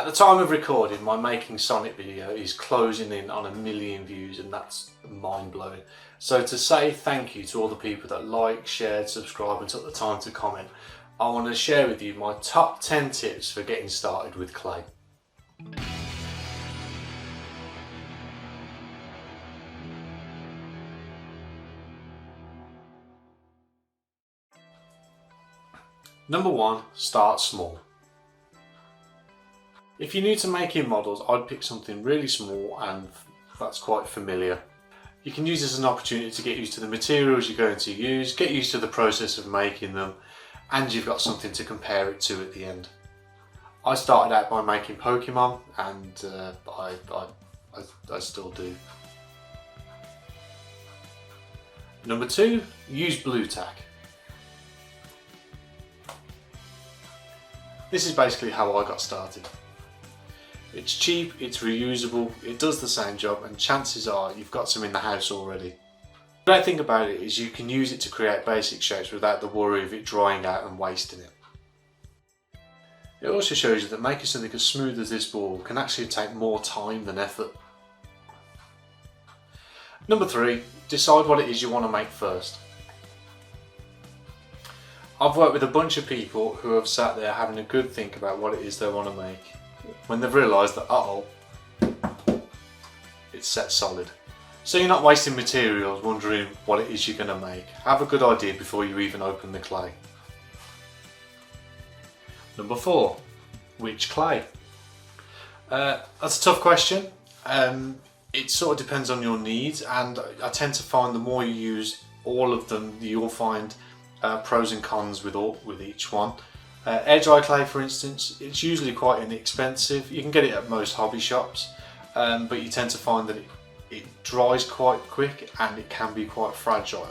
At the time of recording, my Making Sonic video is closing in on 1 million views, and that's mind-blowing. So to say thank you to all the people that liked, shared, subscribed and took the time to comment, I want to share with you my top 10 tips for getting started with clay. Number 1, start small. If you're new to making models, I'd pick something really small and that's quite familiar. You can use this as an opportunity to get used to the materials you're going to use, get used to the process of making them, and you've got something to compare it to at the end. I started out by making Pokemon, and I still do. Number 2, use Bluetack. This is basically how I got started. It's cheap, it's reusable, it does the same job, and chances are you've got some in the house already. The great thing about it is you can use it to create basic shapes without the worry of it drying out and wasting it. It also shows you that making something as smooth as this ball can actually take more time than effort. Number 3, decide what it is you want to make first. I've worked with a bunch of people who have sat there having a good think about what it is they want to make, when they've realised that it's set solid. So you're not wasting materials wondering what it is you're going to make. Have a good idea before you even open the clay. Number 4, which clay? That's a tough question. It sort of depends on your needs, and I tend to find the more you use all of them, you'll find pros and cons with each one. Air dry clay, for instance, it's usually quite inexpensive. You can get it at most hobby shops, but you tend to find that it dries quite quick and it can be quite fragile.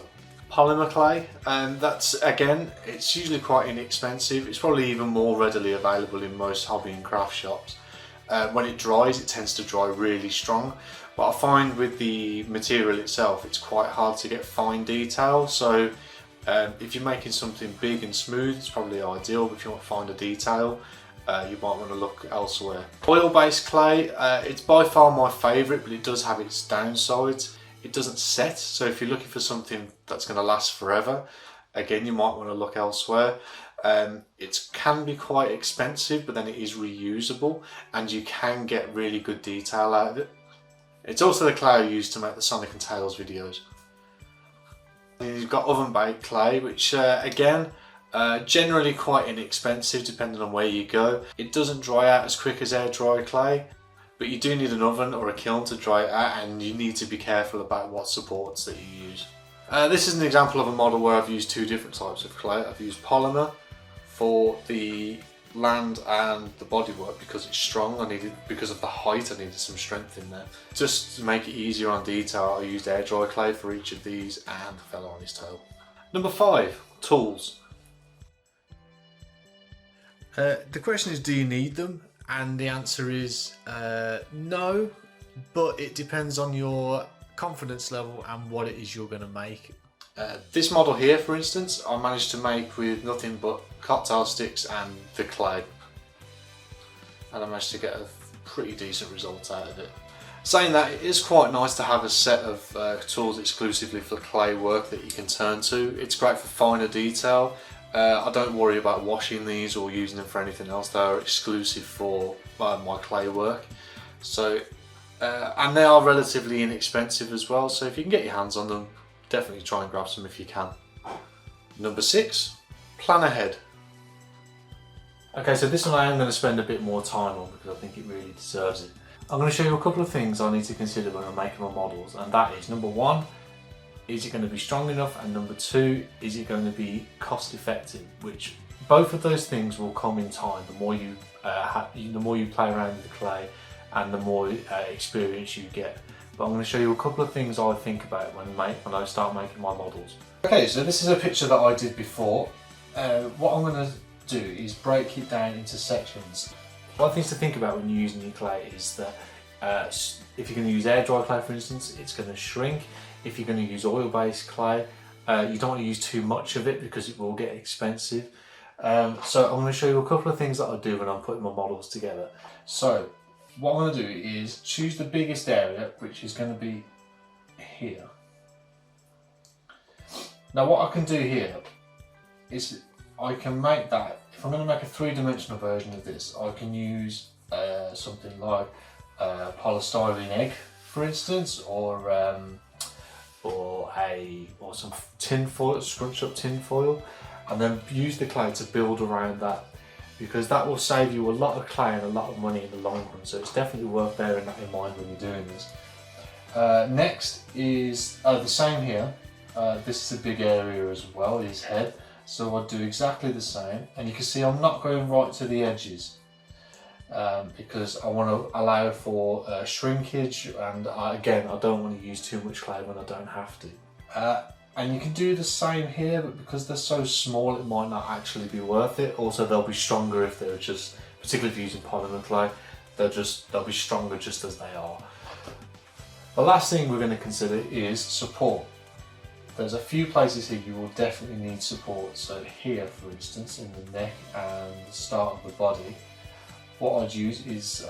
Polymer clay, that's again, it's usually quite inexpensive. It's probably even more readily available in most hobby and craft shops. When it dries, it tends to dry really strong, but I find with the material itself, it's quite hard to get fine detail. So if you're making something big and smooth, it's probably ideal, but if you want finer detail, you might want to look elsewhere. Oil-based clay, it's by far my favourite, but it does have its downsides. It doesn't set, so if you're looking for something that's going to last forever, again, you might want to look elsewhere. It can be quite expensive, but then it is reusable, and you can get really good detail out of it. It's also the clay I use to make the Sonic and Tails videos. You've got oven baked clay, which again, generally quite inexpensive depending on where you go. It doesn't dry out as quick as air dry clay, but you do need an oven or a kiln to dry it out, and you need to be careful about what supports that you use. This is an example of a model where I've used two different types of clay. I've used polymer for the land and the bodywork because it's strong. Because of the height, I needed some strength in there. Just to make it easier on detail, I used air dry clay for each of these and fella on his toe. Number 5, tools. The question is, do you need them? And the answer is no, but it depends on your confidence level and what it is you're going to make. This model here, for instance, I managed to make with nothing but cocktail sticks and the clay, and I managed to get a pretty decent result out of it. Saying that, it is quite nice to have a set of tools exclusively for clay work that you can turn to. It's great for finer detail. I don't worry about washing these or using them for anything else. They are exclusive for my clay work. So, and they are relatively inexpensive as well, so if you can get your hands on them, definitely try and grab some if you can. Number 6, plan ahead. Okay, so this one I am going to spend a bit more time on because I think it really deserves it. I'm going to show you a couple of things I need to consider when I'm making my models, and that is, number 1, is it going to be strong enough, and number 2, is it going to be cost effective, which both of those things will come in time. The more you play around with the clay and the more experience you get. But I'm going to show you a couple of things I think about when I start making my models. Okay, so this is a picture that I did before. What I'm going to do is break it down into sections. One of the things to think about when you're using your clay is that if you're going to use air dry clay, for instance, it's going to shrink. If you're going to use oil-based clay, you don't want to use too much of it because it will get expensive. So I'm going to show you a couple of things that I do when I'm putting my models together. So what I'm going to do is choose the biggest area, which is going to be here. Now what I can do here is I can make that, if I'm going to make a three-dimensional version of this, I can use something like polystyrene egg, for instance, or some tin foil, scrunch up tin foil, and then use the clay to build around that, because that will save you a lot of clay and a lot of money in the long run. So it's definitely worth bearing that in mind when you're doing this. Next is the same here. This is a big area as well, his head. So I'll do exactly the same, and you can see I'm not going right to the edges because I want to allow for shrinkage, and again, I don't want to use too much clay when I don't have to. And you can do the same here, but because they're so small it might not actually be worth it. Also, they'll be stronger if they're just, particularly if you're using polymer clay, they'll be stronger just as they are. The last thing we're going to consider is support. There's a few places here you will definitely need support. So here, for instance, in the neck and the start of the body, what I'd use is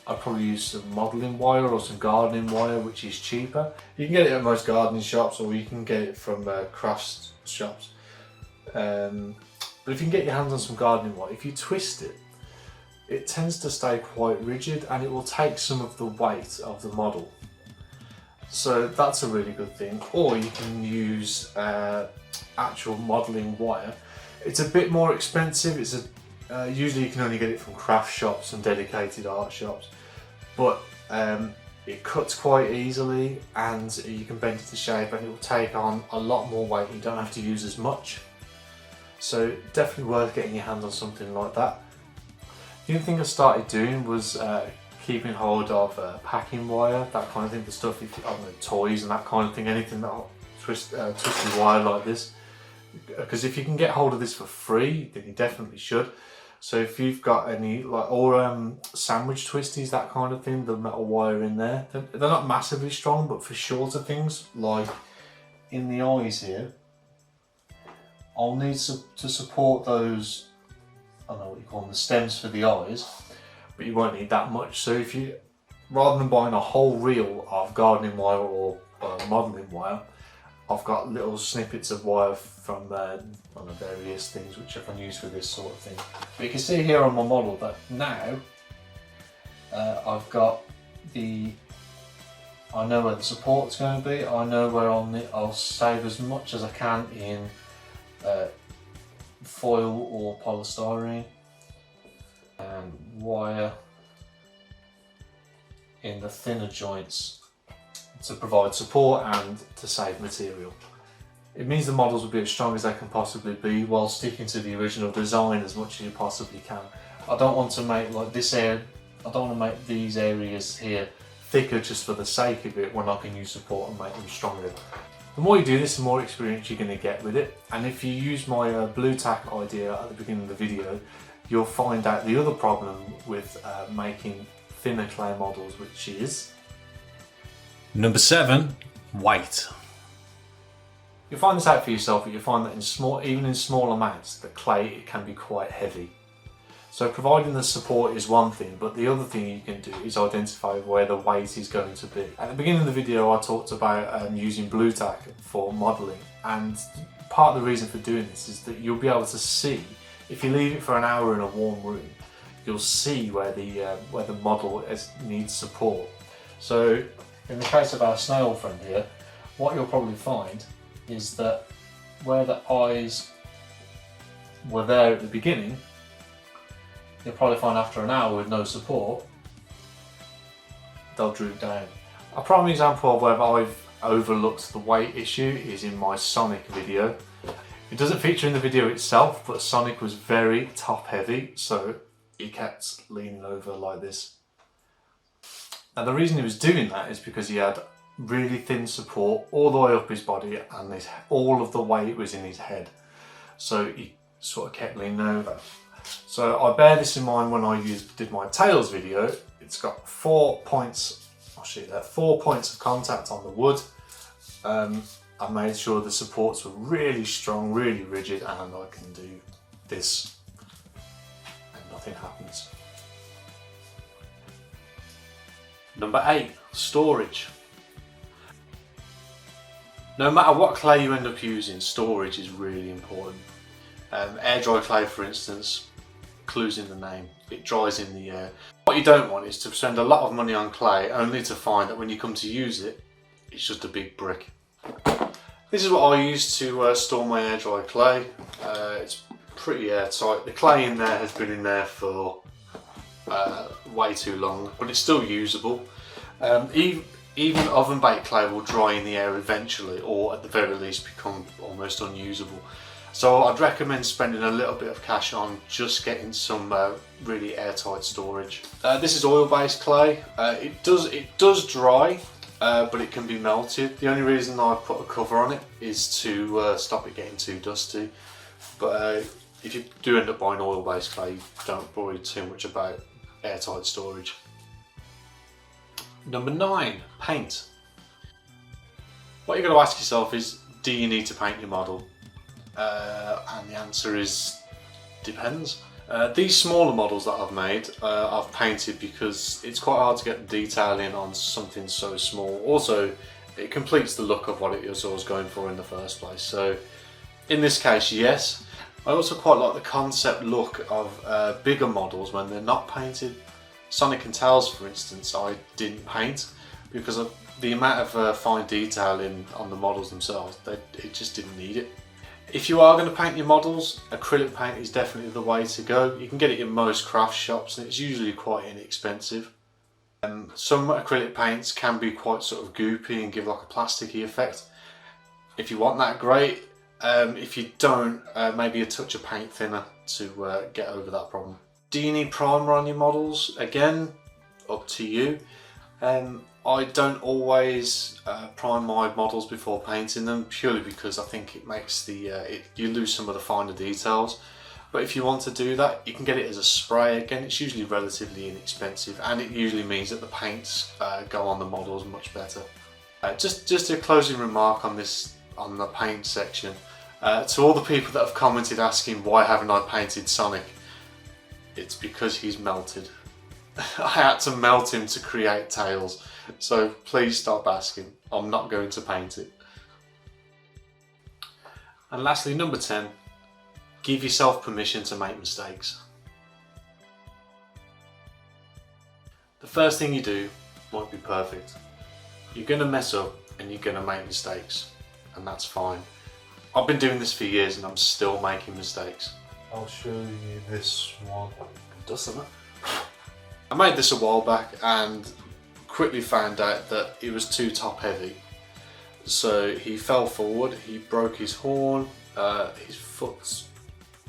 I'd probably use some modelling wire or some gardening wire, which is cheaper. You can get it at most gardening shops, or you can get it from crafts shops. But if you can get your hands on some gardening wire, if you twist it, it tends to stay quite rigid and it will take some of the weight of the model. So that's a really good thing. Or you can use actual modelling wire. It's a bit more expensive. It's usually you can only get it from craft shops and dedicated art shops, but it cuts quite easily and you can bend it to shape, and it will take on a lot more weight. You don't have to use as much. So definitely worth getting your hands on something like that. The other thing I started doing was keeping hold of packing wire, that kind of thing, the stuff, I don't know, toys and that kind of thing, anything that'll twisted wire like this. Because if you can get hold of this for free, then you definitely should. So if you've got any, or sandwich twisties, that kind of thing, the metal wire in there, they're not massively strong, but for shorter things, like in the eyes here, I'll need to support those, I don't know what you call them, the stems for the eyes, but you won't need that much. So if you, rather than buying a whole reel of gardening wire or modelling wire, I've got little snippets of wire from various things which I can use for this sort of thing. But you can see here on my model that now I've got I know where the support's going to be, I know where I'll save as much as I can in foil or polystyrene, and wire in the thinner joints to provide support and to save material. It means the models will be as strong as they can possibly be while sticking to the original design as much as you possibly can. I don't want to make like this area, I don't want to make these areas here thicker just for the sake of it when I can use support and make them stronger. The more you do this, the more experience you're going to get with it. And if you use my Bluetack idea at the beginning of the video, you'll find out the other problem with making thinner clay models, which is Number 7, weight. You'll find this out for yourself, but you'll find that even in small amounts, the clay, it can be quite heavy. So providing the support is one thing, but the other thing you can do is identify where the weight is going to be. At the beginning of the video I talked about using Bluetack for modelling, and part of the reason for doing this is that you'll be able to see, if you leave it for an hour in a warm room, you'll see where the model needs support. So in the case of our snail friend here, what you'll probably find is that where the eyes were there at the beginning, you'll probably find after an hour with no support, they'll droop down. A prime example of where I've overlooked the weight issue is in my Sonic video. It doesn't feature in the video itself, but Sonic was very top heavy, so he kept leaning over like this. Now the reason he was doing that is because he had really thin support all the way up his body, and all of the weight was in his head. So he sort of kept leaning over. So I bear this in mind when I did my tails video. It's got 4 points, I'll show you that, 4 points of contact on the wood. And I made sure the supports were really strong, really rigid, and I can do this and nothing happens. Number 8, storage. No matter what clay you end up using, storage is really important. Air dry clay, for instance, clues in the name, it dries in the air. What you don't want is to spend a lot of money on clay only to find that when you come to use it, it's just a big brick. This is what I use to store my air dry clay. It's pretty airtight. The clay in there has been in there for way too long, but it's still usable. Even oven baked clay will dry in the air eventually, or at the very least become almost unusable. So I'd recommend spending a little bit of cash on just getting some really airtight storage. This is oil-based clay. It does dry, but it can be melted. The only reason I put a cover on it is to stop it getting too dusty. But if you do end up buying oil-based clay, don't worry too much about airtight storage. Number 9, paint. What you're going to ask yourself is, do you need to paint your model? And the answer is, depends. These smaller models that I've made, I've painted because it's quite hard to get the detail in on something so small. Also, it completes the look of what it is I was going for in the first place. So, in this case, yes. I also quite like the concept look of bigger models when they're not painted. Sonic and Tails, for instance, I didn't paint because of the amount of fine detail on the models themselves. It just didn't need it. If you are going to paint your models, acrylic paint is definitely the way to go. You can get it in most craft shops and it's usually quite inexpensive. Some acrylic paints can be quite sort of goopy and give like a plasticky effect. If you want that, great. If you don't, maybe a touch of paint thinner to get over that problem. Do you need primer on your models? Again, up to you. I don't always prime my models before painting them, purely because I think it makes you lose some of the finer details. But if you want to do that, you can get it as a spray. Again, it's usually relatively inexpensive, and it usually means that the paints go on the models much better. Just a closing remark on the paint section. To all the people that have commented asking why haven't I painted Sonic, it's because he's melted. I had to melt him to create Tails, so please stop asking. I'm not going to paint it. And lastly, number 10, give yourself permission to make mistakes. The first thing you do won't be perfect. You're going to mess up and you're going to make mistakes, and that's fine. I've been doing this for years and I'm still making mistakes. I'll show you this one. Doesn't it? I made this a while back and quickly found out that it was too top heavy. So he fell forward, he broke his horn, his foot's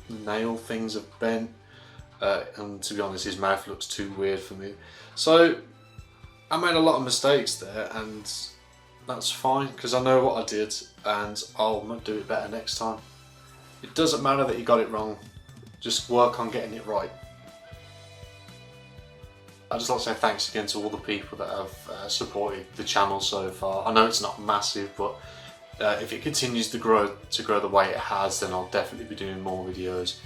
nail things have bent, and to be honest his mouth looks too weird for me. So I made a lot of mistakes there, and that's fine because I know what I did and I'll do it better next time. It doesn't matter that you got it wrong, just work on getting it right. I'd just like to say thanks again to all the people that have supported the channel so far. I know it's not massive, but if it continues to grow the way it has, then I'll definitely be doing more videos.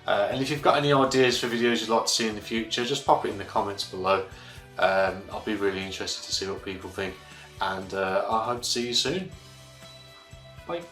And if you've got any ideas for videos you'd like to see in the future, just pop it in the comments below. I'll be really interested to see what people think, and I hope to see you soon. Bye.